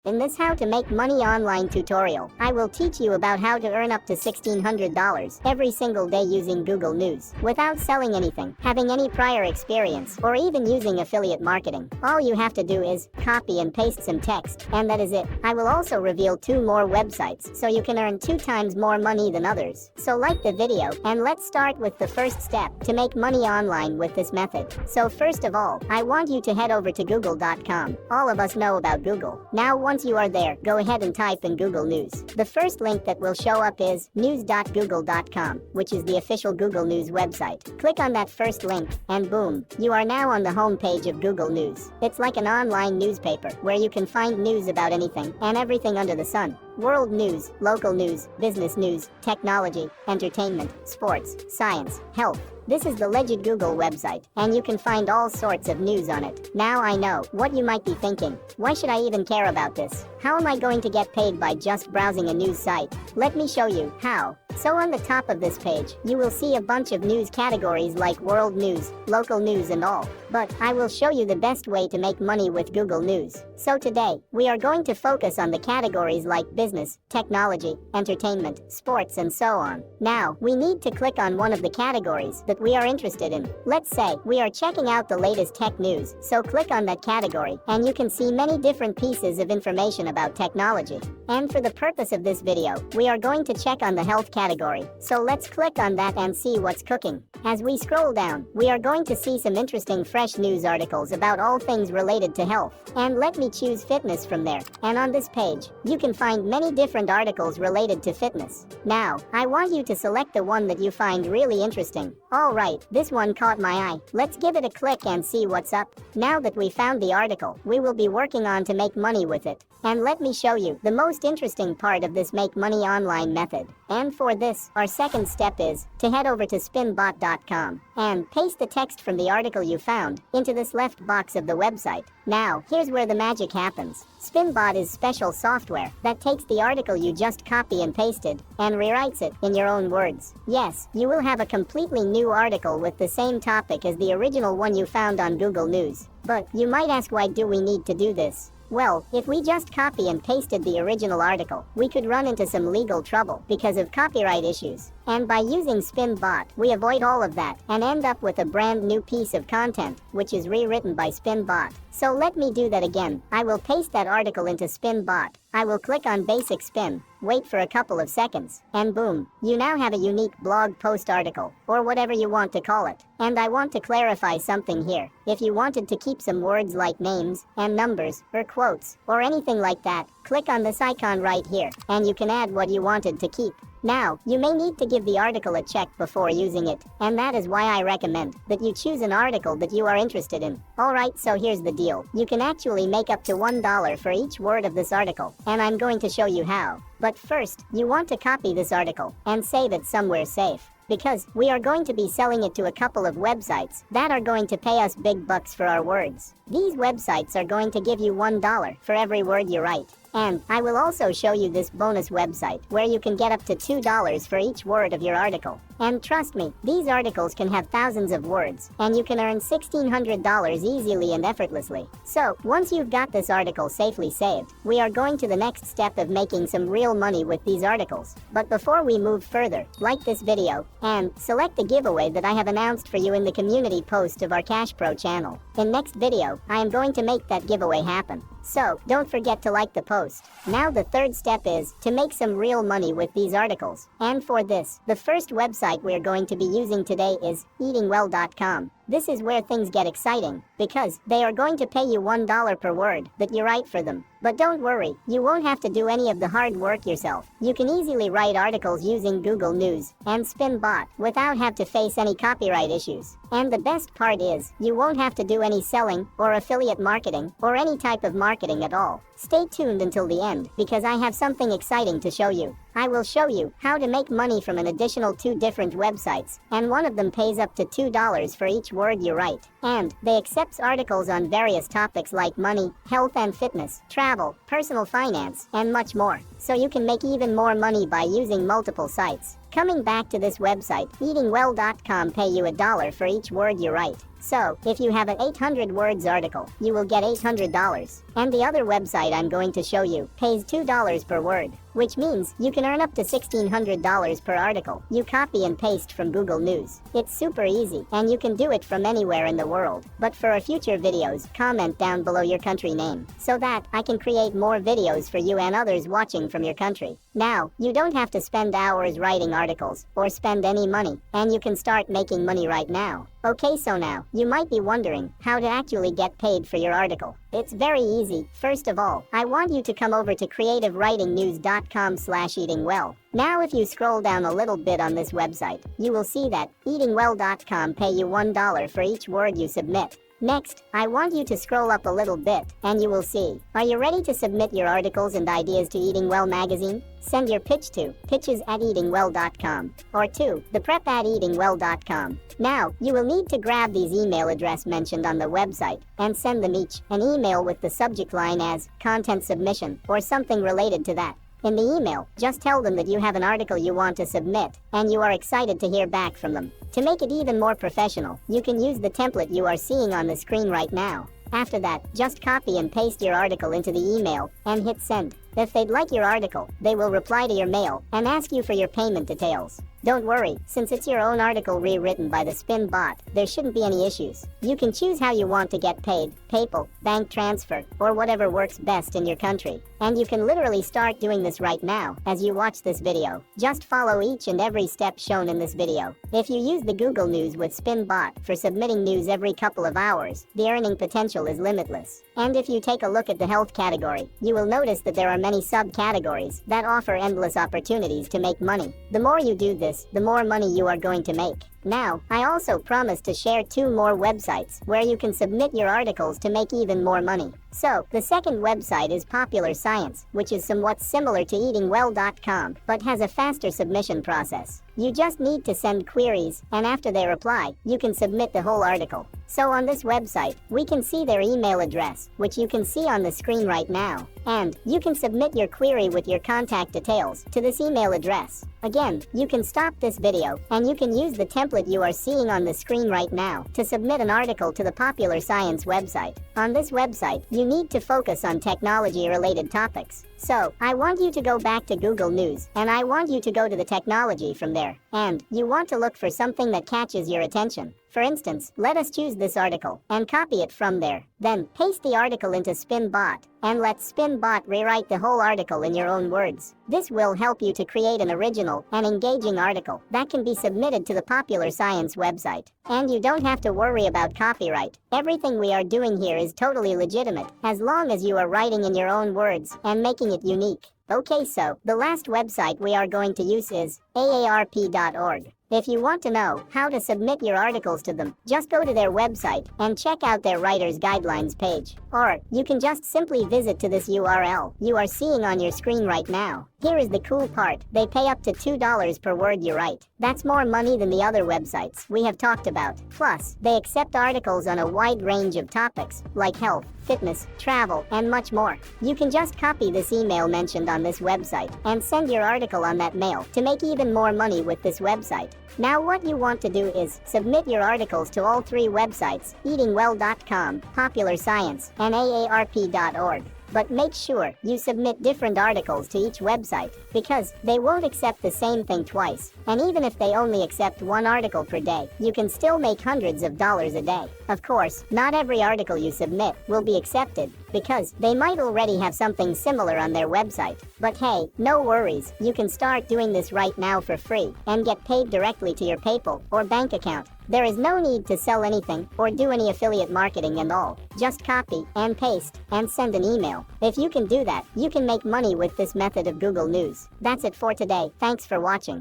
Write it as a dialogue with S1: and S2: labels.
S1: In this How to Make Money Online tutorial, I will teach you about how to earn up to $1,600 every single day using Google News, without selling anything, having any prior experience, or even using affiliate marketing. All you have to do is copy and paste some text, and that is it. I will also reveal 2 more websites, so you can earn 2 times more money than others. So like the video, and let's start with the first step to make money online with this method. So first of all, I want you to head over to google.com. All of us know about Google. Now once you are there, go ahead and type in Google News. The first link that will show up is news.google.com, which is the official Google News website. Click on that first link, and boom, you are now on the home page of Google News. It's like an online newspaper, where you can find news about anything and everything under the sun. World news, local news, business news, technology, entertainment, sports, science, health. This is the legit Google website, and you can find all sorts of news on it. Now I know what you might be thinking. Why should I even care about this? How am I going to get paid by just browsing a news site? Let me show you how. So on the top of this page, you will see a bunch of news categories like world news, local news and all. But I will show you the best way to make money with Google News. So today, we are going to focus on the categories like business, technology, entertainment, sports and so on. Now, we need to click on one of the categories that we are interested in. Let's say we are checking out the latest tech news, so click on that category, and you can see many different pieces of information about technology. And for the purpose of this video, we are going to check on the health category, so let's click on that and see what's cooking. As we scroll down, we are going to see some interesting fresh news articles about all things related to health. And let me choose fitness from there. And on this page, you can find many different articles related to fitness. Now, I want you to select the one that you find really interesting. Alright, this one caught my eye. Let's give it a click and see what's up. Now that we found the article, we will be working on to make money with it. And let me show you the most interesting part of this make money online method. And for this, our second step is to head over to spinbot.com and paste the text from the article you found into this left box of the website. Now, here's where the magic happens. Spinbot is special software that takes the article you just copy and pasted and rewrites it in your own words. Yes, you will have a completely new article with the same topic as the original one you found on Google News. But you might ask, why do we need to do this? Well, if we just copy and pasted the original article, we could run into some legal trouble because of copyright issues. And by using Spinbot, we avoid all of that and end up with a brand new piece of content, which is rewritten by Spinbot. So let me do that again. I will paste that article into Spinbot. I will click on Basic Spin, wait for a couple of seconds, and boom, you now have a unique blog post article, or whatever you want to call it. And I want to clarify something here. If you wanted to keep some words like names, and numbers, or quotes, or anything like that, click on this icon right here, and you can add what you wanted to keep. Now, you may need to give the article a check before using it, and that is why I recommend that you choose an article that you are interested in. Alright, so here's the deal. You can actually make up to $1 for each word of this article, and I'm going to show you how. But first, you want to copy this article and save it somewhere safe, because we are going to be selling it to a couple of websites that are going to pay us big bucks for our words. These websites are going to give you $1 for every word you write. And I will also show you this bonus website where you can get up to $2 for each word of your article. And trust me, these articles can have thousands of words, and you can earn $1,600 easily and effortlessly. So, once you've got this article safely saved, we are going to the next step of making some real money with these articles. But before we move further, like this video, and select the giveaway that I have announced for you in the community post of our CashPro channel. In next video, I am going to make that giveaway happen. So, don't forget to like the post. Now the third step is to make some real money with these articles. And for this, the first website we're going to be using today is eatingwell.com. This is where things get exciting, because they are going to pay you $1 per word that you write for them. But don't worry, you won't have to do any of the hard work yourself. You can easily write articles using Google News and Spinbot without have to face any copyright issues. And the best part is, you won't have to do any selling or affiliate marketing or any type of marketing at all. Stay tuned until the end, because I have something exciting to show you. I will show you how to make money from an additional 2 different websites, and one of them pays up to $2 for each word you write. And they accept articles on various topics like money, health and fitness, travel, personal finance, and much more. So you can make even more money by using multiple sites. Coming back to this website, eatingwell.com pay you $1 for each word you write. So, if you have an 800 words article, you will get $800. And the other website I'm going to show you pays $2 per word, which means you can earn up to $1,600 per article you copy and paste from Google News. It's super easy, and you can do it from anywhere in the world. But for our future videos, comment down below your country name, so that I can create more videos for you and others watching from your country. Now, you don't have to spend hours writing articles, or spend any money, and you can start making money right now. Okay, so now, you might be wondering how to actually get paid for your article. It's very easy. First of all, I want you to come over to creativewritingnews.com/eatingwell. Now if you scroll down a little bit on this website, you will see that eatingwell.com pay you $1 for each word you submit. Next, I want you to scroll up a little bit, and you will see. Are you ready to submit your articles and ideas to Eating Well magazine? Send your pitch to pitches@eatingwell.com or to theprep@eatingwell.com. Now, you will need to grab these email address mentioned on the website and send them each an email with the subject line as content submission or something related to that. In the email, just tell them that you have an article you want to submit, and you are excited to hear back from them. To make it even more professional, you can use the template you are seeing on the screen right now. After that, just copy and paste your article into the email and hit send. If they'd like your article, they will reply to your mail and ask you for your payment details. Don't worry, since it's your own article rewritten by the Spin bot, there shouldn't be any issues. You can choose how you want to get paid, PayPal, bank transfer, or whatever works best in your country. And you can literally start doing this right now as you watch this video. Just follow each and every step shown in this video. If you use the Google News with Spin bot for submitting news every couple of hours, the earning potential is limitless. And if you take a look at the health category, you will notice that there are many subcategories that offer endless opportunities to make money. The more you do this, the more money you are going to make. Now, I also promised to share 2 more websites where you can submit your articles to make even more money. So, the second website is Popular Science, which is somewhat similar to eatingwell.com, but has a faster submission process. You just need to send queries, and after they reply, you can submit the whole article. So on this website, we can see their email address, which you can see on the screen right now. And you can submit your query with your contact details to this email address. Again, you can stop this video, and you can use the template you are seeing on the screen right now to submit an article to the Popular Science website. On this website, you need to focus on technology-related topics. So, I want you to go back to Google News, and I want you to go to the technology from there. And you want to look for something that catches your attention. For instance, let us choose this article and copy it from there. Then, paste the article into SpinBot, and let SpinBot rewrite the whole article in your own words. This will help you to create an original and engaging article that can be submitted to the Popular Science website. And you don't have to worry about copyright. Everything we are doing here is totally legitimate, as long as you are writing in your own words and making it unique. Okay, so the last website we are going to use is aarp.org. If you want to know how to submit your articles to them, just go to their website and check out their writer's guidelines page. Or you can just simply visit to this URL you are seeing on your screen right now. Here is the cool part. They pay up to $2 per word you write. That's more money than the other websites we have talked about. Plus, they accept articles on a wide range of topics like health, fitness, travel, and much more. You can just copy this email mentioned on this website and send your article on that mail to make even more money with this website. Now what you want to do is submit your articles to all 3 websites, eatingwell.com, Popular Science, and aarp.org. But make sure you submit different articles to each website, because they won't accept the same thing twice. And even if they only accept 1 article per day, you can still make hundreds of dollars a day. Of course, not every article you submit will be accepted, because they might already have something similar on their website. But hey, no worries, you can start doing this right now for free and get paid directly to your PayPal or bank account. There is no need to sell anything or do any affiliate marketing and all. Just copy and paste and send an email. If you can do that, you can make money with this method of Google News. That's it for today. Thanks for watching.